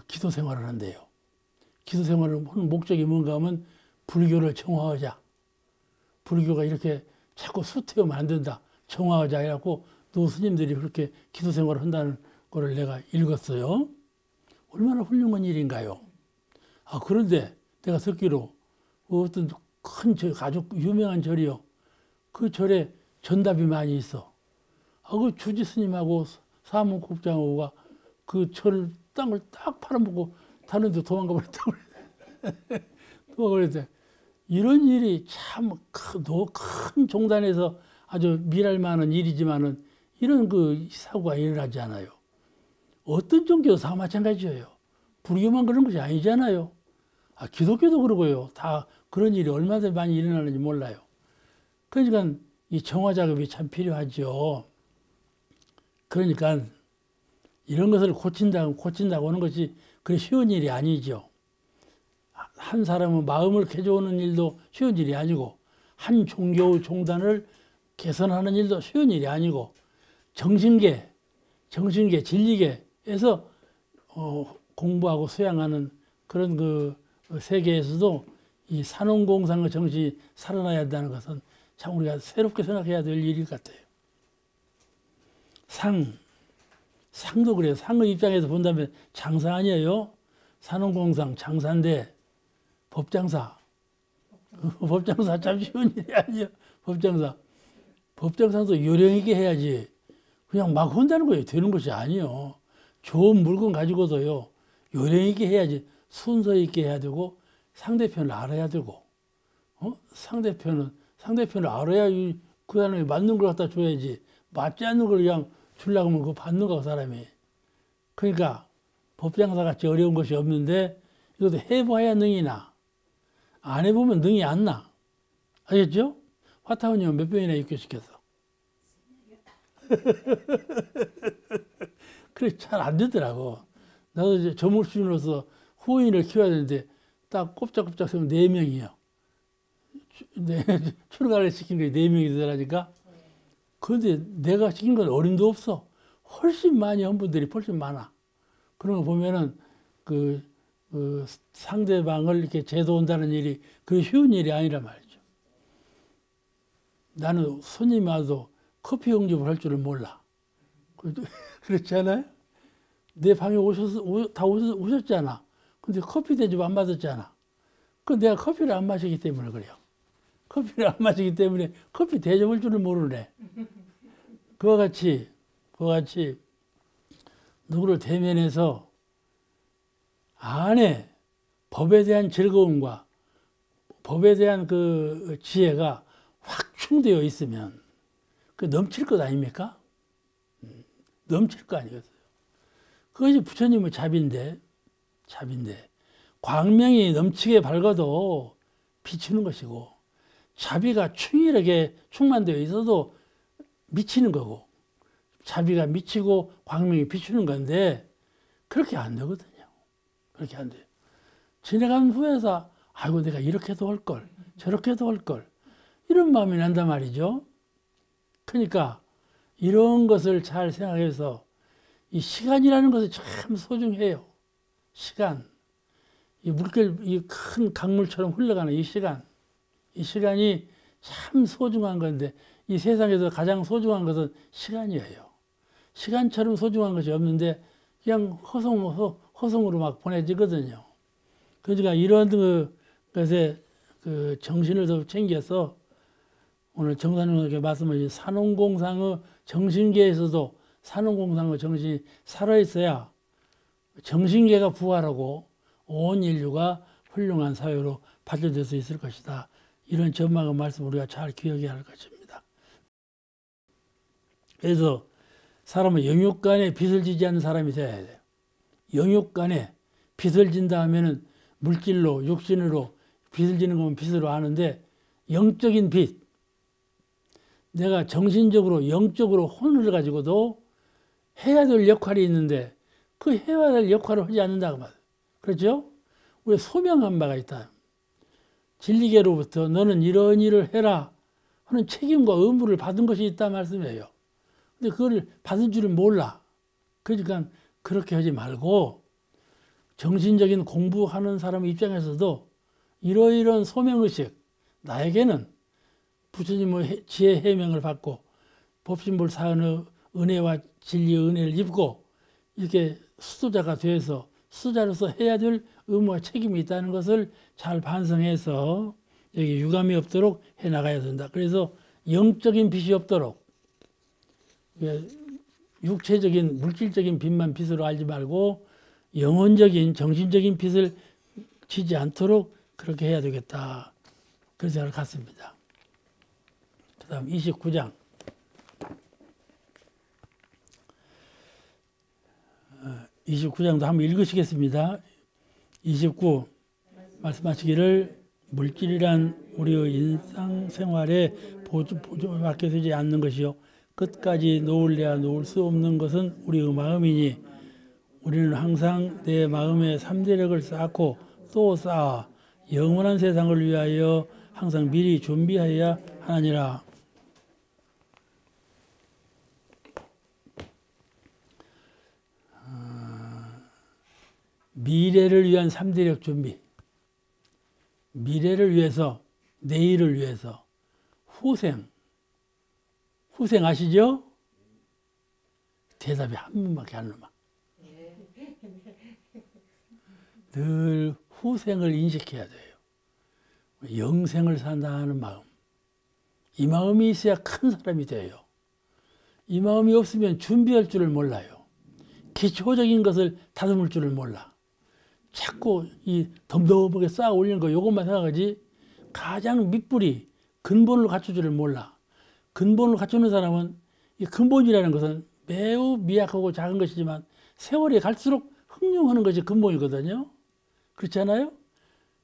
기도 생활을 한대요. 기도 생활을 하는 목적이 뭔가 하면 불교를 정화하자. 불교가 이렇게 자꾸 수태우면 안 된다. 정화하자 해갖고 노스님들이 그렇게 기도 생활을 한다는 거를 내가 읽었어요. 얼마나 훌륭한 일인가요? 그런데 내가 듣기로 어떤 큰 아주 유명한 절이요. 그 절에 전답이 많이 있어. 그 주지 스님하고 사무국장하고가 그 절 땅을 딱 팔아먹고 다른 데 도망가 버렸다고 그랬대. 이런 일이 참 큰 종단에서 아주 미랄 만한 일이지만은 이런 사고가 일어나지 않아요. 어떤 종교도 다 마찬가지예요. 불교만 그런 것이 아니잖아요. 기독교도 그러고요. 다 그런 일이 얼마나 많이 일어나는지 몰라요. 그러니까 이 정화 작업이 참 필요하죠. 그러니까 이런 것을 고친다고 하는 것이 그리 쉬운 일이 아니죠. 한 사람은 마음을 개조하는 일도 쉬운 일이 아니고, 한 종교 종단을 개선하는 일도 쉬운 일이 아니고, 정신계, 진리계에서 공부하고 수양하는 그런 세계에서도 이 산업공상의 정신이 살아나야 한다는 것은 참 우리가 새롭게 생각해야 될 일일 같아요. 상도 그래요. 상의 입장에서 본다면 장사 아니에요. 산업공상, 장사인데 법장사. 법장사 참 쉬운 일이 아니에요. 법장사도 요령 있게 해야지. 그냥 막 한다는 거예요. 되는 것이 아니에요. 좋은 물건 가지고도요. 요령 있게 해야지. 순서 있게 해야 되고, 상대편을 알아야 되고, 상대편을 알아야 그 사람이 맞는 걸 갖다 줘야지. 맞지 않는 걸 그냥 주려고 하면 그거 받는 거, 사람이. 그러니까 법장사 같이 어려운 것이 없는데, 이것도 해봐야 능이 나. 안 해보면 능이 안 나. 알겠죠? 화타원이면 몇 병이나 입교시켰어. 그래, 잘 안 되더라고. 나도 이제 조물주로서 후인을 키워야 되는데, 딱 꼼짝꼼짝 세면 4명이요. 출가를 시킨 게 4명이 되더라니까. 그런데 내가 시킨 건 어림도 없어. 훨씬 많이 한 분들이 훨씬 많아. 그런 거 보면은 상대방을 이렇게 제도한다는 일이 그 쉬운 일이 아니란 말이죠. 나는 손님이 와도 커피 영접을 할 줄은 몰라. 그렇지 않아요? 내 방에 오셨잖아. 근데 커피 대접 안 받았잖아. 그건 내가 커피를 안 마시기 때문에 그래요. 커피를 안 마시기 때문에 커피 대접할 줄을 모르네. 그와 같이 누구를 대면해서 안에 법에 대한 즐거움과 법에 대한 그 지혜가 확충되어 있으면 그 넘칠 것 아닙니까? 넘칠 거 아니겠어요? 그것이 부처님의 자비인데 광명이 넘치게 밝아도 비치는 것이고 자비가 충일하게 충만되어 있어도 미치는 거고 자비가 미치고 광명이 비추는 건데 그렇게 안 되거든요. 그렇게 안 돼요. 지나간 후에서 아이고 내가 이렇게도 할 걸 저렇게도 할 걸 이런 마음이 난단 말이죠. 그러니까 이런 것을 잘 생각해서 이 시간이라는 것이 참 소중해요. 시간. 이 물결, 이 큰 강물처럼 흘러가는 이 시간이 참 소중한 건데 이 세상에서 가장 소중한 것은 시간이에요. 시간처럼 소중한 것이 없는데 그냥 허송으로 막 보내지거든요. 그러니까 이런 것에 그 정신을 더 챙겨서 오늘 정사님에게 말씀하신 산업공상의 정신계에서도 산업공상의 정신이 살아있어야 정신계가 부활하고 온 인류가 훌륭한 사회로 발전될 수 있을 것이다. 이런 전망의 말씀을 우리가 잘 기억해야 할 것입니다. 그래서 사람은 영육간에 빚을 지지 않는 사람이 되어야 돼요. 영육간에 빚을 진다 하면은 물질로 육신으로 빚을 지는 건 빚으로 아는데 영적인 빚, 내가 정신적으로 영적으로 혼을 가지고도 해야 될 역할이 있는데 그 해야 될 역할을 하지 않는다고 말이에요. 그렇죠? 우리 소명한 바가 있다. 진리계로부터 너는 이런 일을 해라 하는 책임과 의무를 받은 것이 있다 말씀이에요. 근데 그걸 받은 줄을 몰라. 그러니까 그렇게 하지 말고 정신적인 공부하는 사람 입장에서도 이러이러한 소명의식, 나에게는 부처님의 지혜 해명을 받고 법신불 사은의 은혜와 진리의 은혜를 입고 이렇게 수도자가 돼서 수자로서 해야 될 의무와 책임이 있다는 것을 잘 반성해서 여기 유감이 없도록 해나가야 된다. 그래서 영적인 빚이 없도록 육체적인 물질적인 빚만 빚으로 알지 말고 영혼적인 정신적인 빚을 지지 않도록 그렇게 해야 되겠다. 그런 생각을 갖습니다. 그 다음 29장. 29장도 한번 읽으시겠습니다. 29 말씀하시기를 물질이란 우리의 일상생활에 보조받게 되지 않는 것이요 끝까지 놓을래야 놓을 수 없는 것은 우리의 마음이니 우리는 항상 내 마음에 삼대력을 쌓고 또 쌓아 영원한 세상을 위하여 항상 미리 준비하여야 하느니라. 미래를 위한 삼대력 준비, 미래를 위해서, 내일을 위해서, 후생 아시죠? 대답이 한 번밖에 안 나와. 늘 후생을 인식해야 돼요. 영생을 산다는 마음. 이 마음이 있어야 큰 사람이 돼요. 이 마음이 없으면 준비할 줄을 몰라요. 기초적인 것을 다듬을 줄을 몰라. 자꾸 이 덤덤하게 쌓아 올리는 거 요것만 생각하지 가장 밑뿌리 근본을 갖출 줄을 몰라. 근본을 갖추는 사람은 이 근본이라는 것은 매우 미약하고 작은 것이지만 세월이 갈수록 흑룡하는 것이 근본이거든요. 그렇지 않아요?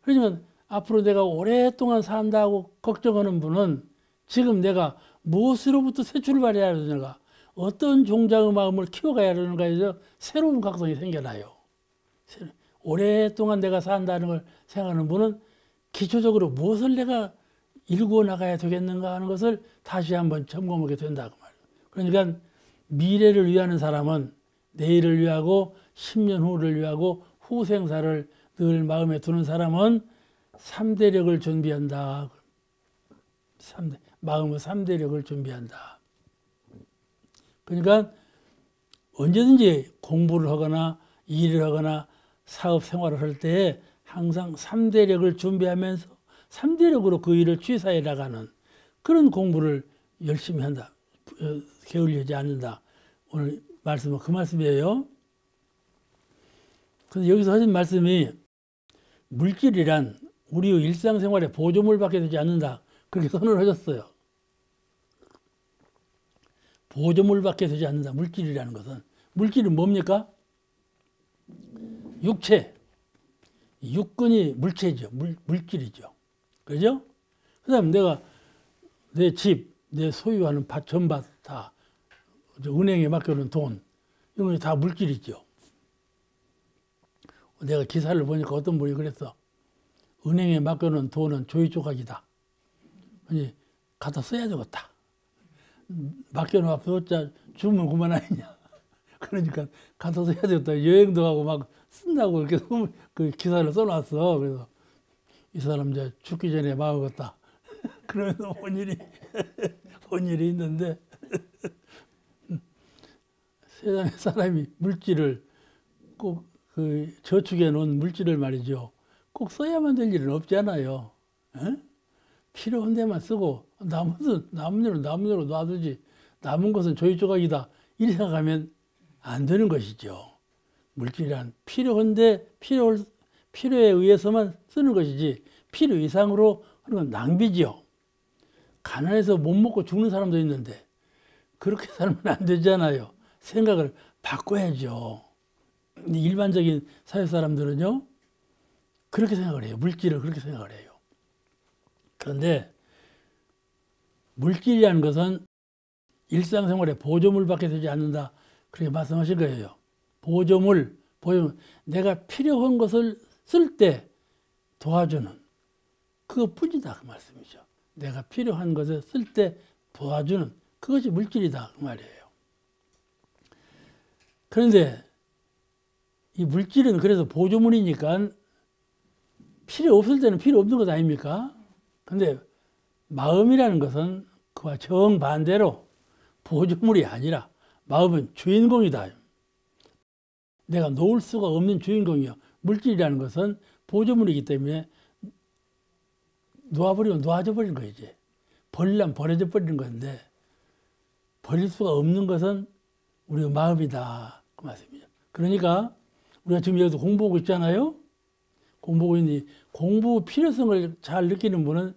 그러니까 앞으로 내가 오랫동안 산다고 걱정하는 분은 지금 내가 무엇으로부터 새 출발해야 하는가, 어떤 종자의 마음을 키워가야 하는가에서 새로운 각성이 생겨나요. 오랫동안 내가 산다는 걸 생각하는 분은 기초적으로 무엇을 내가 일구어 나가야 되겠는가 하는 것을 다시 한번 점검하게 된다고 말이에요. 그러니까 미래를 위하는 사람은 내일을 위하고 10년 후를 위하고 후생사를 늘 마음에 두는 사람은 3대력을 준비한다. 마음의 3대력을 준비한다. 그러니까 언제든지 공부를 하거나 일을 하거나 사업 생활을 할 때 항상 3대력을 준비하면서 3대력으로 그 일을 취사해 나가는 그런 공부를 열심히 한다. 게을리하지 않는다. 오늘 말씀은 그 말씀이에요. 그래서 여기서 하신 말씀이 물질이란 우리의 일상생활에 보조물밖에 되지 않는다. 그렇게 선언을 하셨어요. 보조물밖에 되지 않는다. 물질이라는 것은. 물질은 뭡니까? 육체. 육근이 물체죠. 물질이죠. 그죠? 그 다음 내가 내 집, 내 소유하는 밭, 전밭 다 은행에 맡겨놓은 돈, 이건 다 물질이죠. 내가 기사를 보니까 어떤 분이 그랬어. 은행에 맡겨놓은 돈은 조이 조각이다. 아니, 갖다 써야 되겠다. 맡겨놓았자 주면 그만 아니냐. 그러니까 갖다 써야 되겠다. 여행도 가고 막 쓴다고 이렇게 그 기사를 써놨어. 그래서 이 사람 이제 죽기 전에 마우겠다. 그러면서 본 일이 있는데 세상에 사람이 물질을 꼭 그 저축해 놓은 물질을 말이죠. 꼭 써야만 될 일은 없잖아요. 에? 필요한 데만 쓰고 남은 일은 놔두지. 남은 것은 조이 조각이다. 이렇게 생각하면 안 되는 것이죠. 물질이란 필요한데 필요에 의해서만 쓰는 것이지 필요 이상으로 하는 건 낭비죠. 가난해서 못 먹고 죽는 사람도 있는데 그렇게 살면 안 되잖아요. 생각을 바꿔야죠. 근데 일반적인 사회 사람들은요, 그렇게 생각을 해요. 물질을 그렇게 생각을 해요. 그런데 물질이라는 것은 일상생활에 보조물밖에 되지 않는다. 그렇게 말씀하신 거예요. 보조물. 내가 필요한 것을 쓸 때 도와주는 그것뿐이다. 그 말씀이죠. 내가 필요한 것을 쓸 때 도와주는 그것이 물질이다. 그 말이에요. 그런데 이 물질은 그래서 보조물이니까 필요 없을 때는 필요 없는 것 아닙니까? 근데 마음이라는 것은 그와 정반대로 보조물이 아니라 마음은 주인공이다. 내가 놓을 수가 없는 주인공이요. 물질이라는 것은 보조물이기 때문에 놓아버리면 놓아져 버리는 거지. 버리려면 버려져 버리는 건데 버릴 수가 없는 것은 우리의 마음이다. 그 말씀이죠. 그러니까 우리가 지금 여기서 공부하고 있잖아요. 공부하고 있니 공부 필요성을 잘 느끼는 분은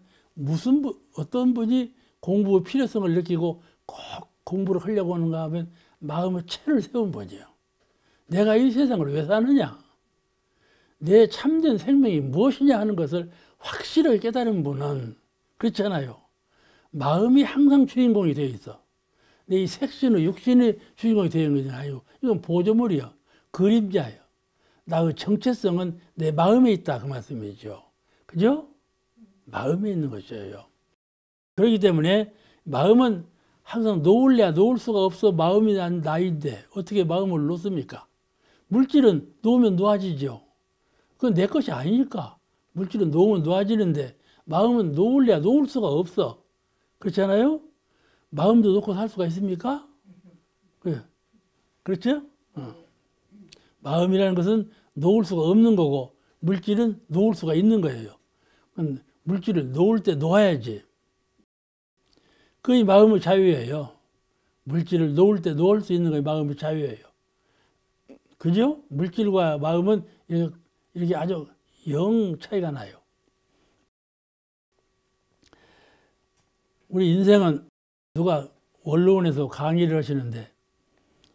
어떤 분이 공부의 필요성을 느끼고 꼭 공부를 하려고 하는가 하면 마음의 체를 세운 분이에요. 내가 이 세상을 왜 사느냐? 내 참된 생명이 무엇이냐 하는 것을 확실하게 깨달은 분은 그렇잖아요. 마음이 항상 주인공이 되어 있어. 내 이 색신의 육신의 주인공이 되어 있는 것이 아니고 이건 보조물이야. 그림자예요. 나의 정체성은 내 마음에 있다. 그 말씀이죠. 그죠? 마음에 있는 것이에요. 그렇기 때문에 마음은 항상 놓을래야 놓을 수가 없어. 마음이 나인데 어떻게 마음을 놓습니까? 물질은 놓으면 놓아지죠. 그건 내 것이 아니니까. 물질은 놓으면 놓아지는데 마음은 놓을래야 놓을 수가 없어. 그렇잖아요? 마음도 놓고 살 수가 있습니까? 그렇죠? 마음이라는 것은 놓을 수가 없는 거고 물질은 놓을 수가 있는 거예요. 물질을 놓을 때 놓아야지. 그게 마음의 자유예요. 물질을 놓을 때 놓을 수 있는 게 마음의 자유예요. 그죠? 물질과 마음은 이렇게 아주 영 차이가 나요. 우리 인생은 누가 원로원에서 강의를 하시는데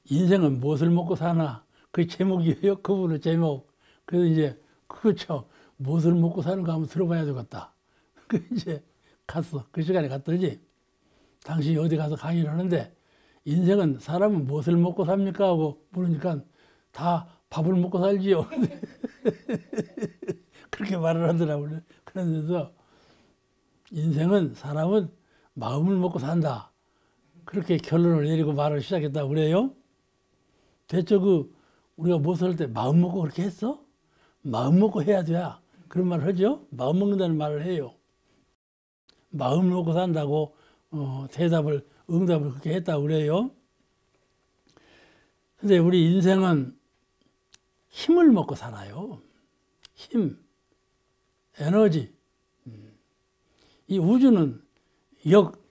인생은 무엇을 먹고 사나? 그 제목이에요. 그분의 제목. 그래서 이제 그렇죠. 무엇을 먹고 사는가 한번 들어봐야 되겠다. 그 이제 갔어. 그 시간에 갔더니 당신이 어디 가서 강의를 하는데 인생은 사람은 무엇을 먹고 삽니까? 하고 물으니까 다 밥을 먹고 살지요. 그렇게 말을 하더라고요. 그래서 인생은 사람은 마음을 먹고 산다. 그렇게 결론을 내리고 말을 시작했다고 그래요. 대체 우리가 무엇을 할 때 마음 먹고 그렇게 했어? 마음 먹고 해야 돼야. 그런 말을 하죠. 마음 먹는다는 말을 해요. 마음을 먹고 산다고 응답을 그렇게 했다고 그래요. 근데 우리 인생은 힘을 먹고 살아요. 힘, 에너지. 이 우주는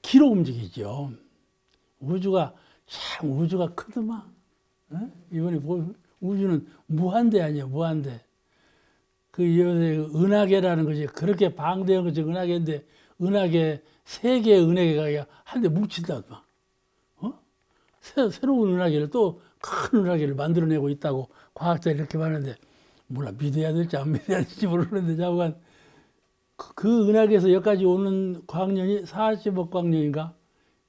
기로 움직이죠. 우주가 크더만. 이번에 우주는 무한대 아니에요. 무한대. 요새 은하계라는 것이 그렇게 방대한 것이 은하계인데, 은하계 세 개의 은하계가 한데 뭉친다. 새로운 은하계를 또 큰 은하계를 만들어내고 있다고 과학자들이 이렇게 말하는데, 몰라, 믿어야 될지 안 믿어야 될지 모르는데, 자관 그 은하계에서 여기까지 오는 광년이 40억 광년인가?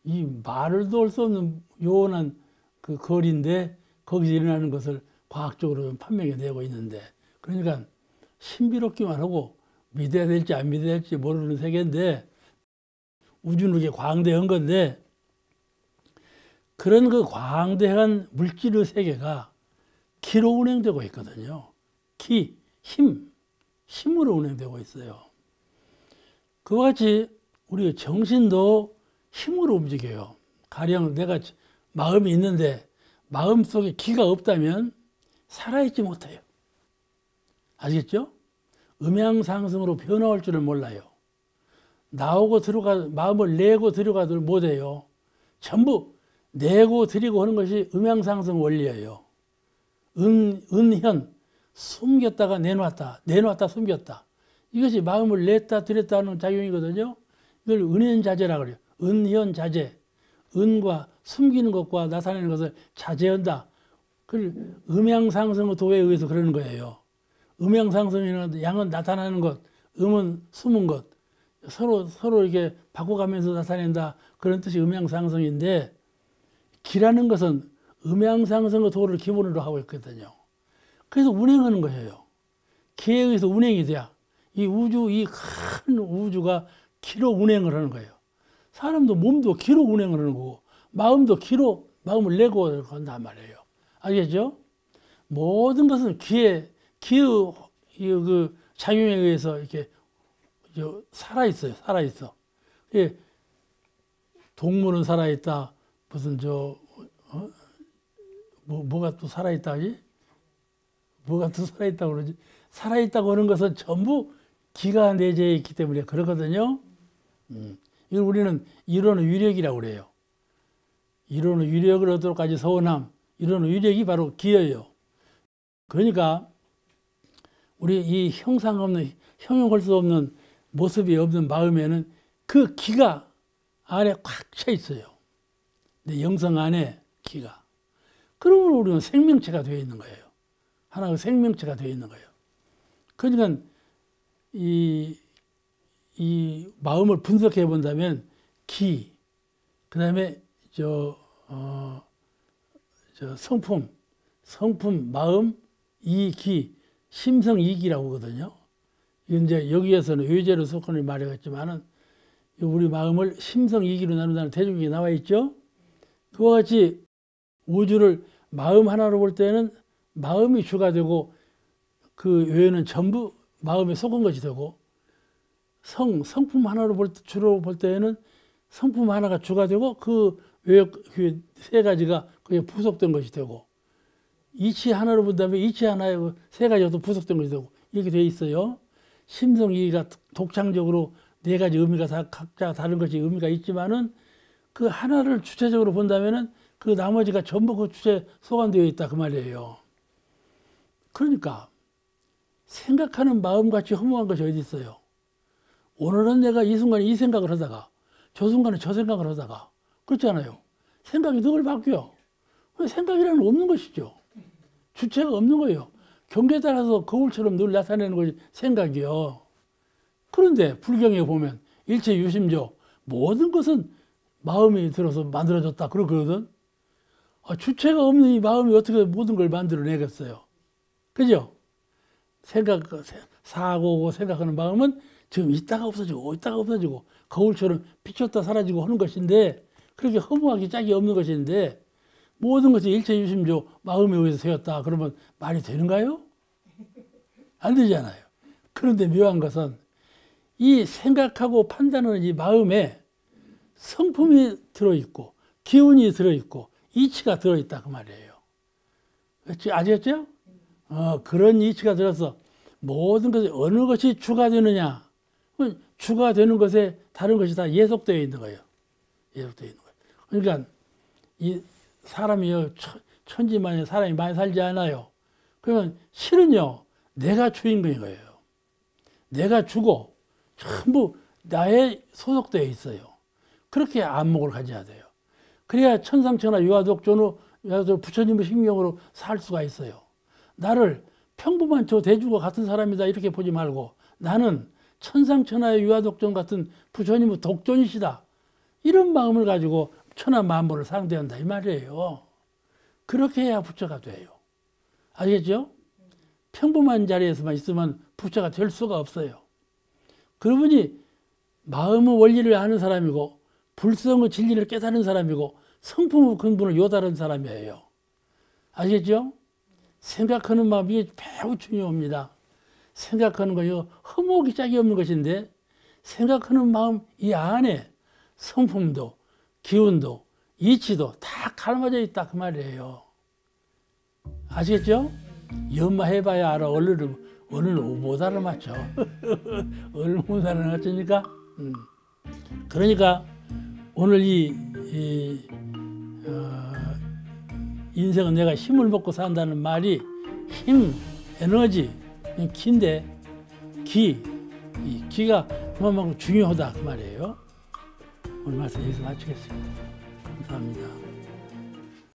이 말을도 할 수 없는 요원한 그 거리인데, 거기서 일어나는 것을 과학적으로 판명해 내고 있는데, 그러니까 신비롭기만 하고 믿어야 될지 안 믿어야 될지 모르는 세계인데, 우주는 그게 광대한 건데, 그런 그 광대한 물질의 세계가 기로 운행되고 있거든요. 기, 힘으로 운행되고 있어요. 그와 같이 우리 정신도 힘으로 움직여요. 가령 내가 마음이 있는데 마음 속에 기가 없다면 살아있지 못해요. 아시겠죠? 음양상승으로 변화할 줄을 몰라요. 나오고 들어가, 마음을 내고 들어가들 못해요. 전부 내고 드리고 하는 것이 음양상승 원리예요. 은현, 숨겼다가 내놨다, 내놨다 숨겼다. 이것이 마음을 냈다 들였다 하는 작용이거든요. 이걸 은현자재라고 그래요. 은현자재. 은과 숨기는 것과 나타내는 것을 자제한다. 그걸 음양상승의 도에 의해서 그러는 거예요. 음양상승이라는 양은 나타나는 것, 음은 숨은 것. 서로 이렇게 바꿔가면서 나타낸다. 그런 뜻이 음양상승인데, 기라는 것은 음양상승의 도를 기본으로 하고 있거든요. 그래서 운행하는 거예요. 기에 의해서 운행이 돼야 이 우주, 이 큰 우주가 기로 운행을 하는 거예요. 사람도 몸도 기로 운행을 하는 거고, 마음도 기로 마음을 내고 한단 말이에요. 알겠죠? 모든 것은 기의 그 작용에 의해서 이렇게 살아있어요. 살아있어. 동물은 살아있다. 무슨 뭐가 또 살아있다 하지? 뭐가 또 살아있다고 그러지? 살아있다고 하는 것은 전부 기가 내재해 있기 때문에 그렇거든요. 이걸 우리는 이론의 위력이라고 그래요. 이론의 위력을 얻도록까지 서원함. 이론의 위력이 바로 기예요. 그러니까 우리 이 형용할 수 없는 모습이 없는 마음에는 그 기가 안에 꽉 차 있어요. 내 영성 안에 기가. 그러므로 우리는 생명체가 되어 있는 거예요. 하나의 생명체가 되어 있는 거예요. 그러니까 이 마음을 분석해 본다면 기, 그 다음에 성품, 마음, 이기, 심성이기라고 하거든요. 이제 여기에서는 외제로 속한을 말했지만은 우리 마음을 심성이기로 나눈다는 대중이 나와 있죠. 그와 같이 우주를 마음 하나로 볼 때는 마음이 주가 되고, 그 외에는 전부 마음에 속은 것이 되고, 성품 하나로 주로 볼 때에는 성품 하나가 주가 되고, 그 외에 그 세 가지가 그게 부속된 것이 되고, 이치 하나로 본다면 이치 하나에 세 가지가 또 부속된 것이 되고, 이렇게 되어 있어요. 심성이기가 독창적으로 네 가지 의미가 각자 다른 것이 의미가 있지만은, 그 하나를 주체적으로 본다면은 그 나머지가 전부 그 주체에 소관되어 있다 그 말이에요. 그러니까 생각하는 마음같이 허무한 것이 어디 있어요? 오늘은 내가 이 순간에 이 생각을 하다가 저 순간에 저 생각을 하다가, 그렇잖아요. 생각이 늘 바뀌어. 생각이라는 없는 것이죠. 주체가 없는 거예요. 경계에 따라서 거울처럼 늘 나타내는 것이 생각이요. 그런데 불경에 보면 일체 유심조, 모든 것은 마음이 들어서 만들어졌다 그러거든. 주체가 없는 이 마음이 어떻게 모든 걸 만들어내겠어요? 그죠? 사고고 생각하는 마음은 지금 있다가 없어지고 거울처럼 비쳤다 사라지고 하는 것인데, 그렇게 허무하게 짝이 없는 것인데, 모든 것이 일체유심조 마음에 의해서 되었다 그러면 말이 되는가요? 안 되잖아요. 그런데 묘한 것은 이 생각하고 판단하는 이 마음에 성품이 들어있고 기운이 들어있고 이치가 들어있다 그 말이에요. 아시겠죠? 그런 이치가 들어서 모든 것이 어느 것이 주가 되느냐, 주가 되는 것에 다른 것이 다 예속되어 있는 거예요. 예속되어 있는 거예요. 그러니까 이 사람이요, 천지만에 사람이 많이 살지 않아요. 그러면 실은요, 내가 주인공인 거예요. 내가 주고 전부 나에 소속되어 있어요. 그렇게 안목을 가져야 돼요. 그래야 천상천하 유아독존으로 부처님의 심경으로 살 수가 있어요. 나를 평범한 저 대주고 같은 사람이다 이렇게 보지 말고 나는 천상천하의 유아독존 같은 부처님의 독존이시다. 이런 마음을 가지고 천하 만물을 상대한다 이 말이에요. 그렇게 해야 부처가 돼요. 알겠죠? 평범한 자리에서만 있으면 부처가 될 수가 없어요. 그러분이 마음의 원리를 아는 사람이고 불성의 진리를 깨달은 사람이고 성품의 근본을 요다른 사람이에요. 아시겠죠? 생각하는 마음이 매우 중요합니다. 생각하는 거 이거 허무하기 짝이 없는 것인데 생각하는 마음 이 안에 성품도 기운도 이치도 다 갈라져 있다 그 말이에요. 아시겠죠? 연마해봐야 알아. 얼른 못 알아맞죠. 얼른 못 알아맞으니까. 그러니까 오늘 인생은 내가 힘을 먹고 산다는 말이 힘, 에너지, 기인데 기가 그만큼 중요하다 그 말이에요. 오늘 말씀 여기서 마치겠습니다. 감사합니다.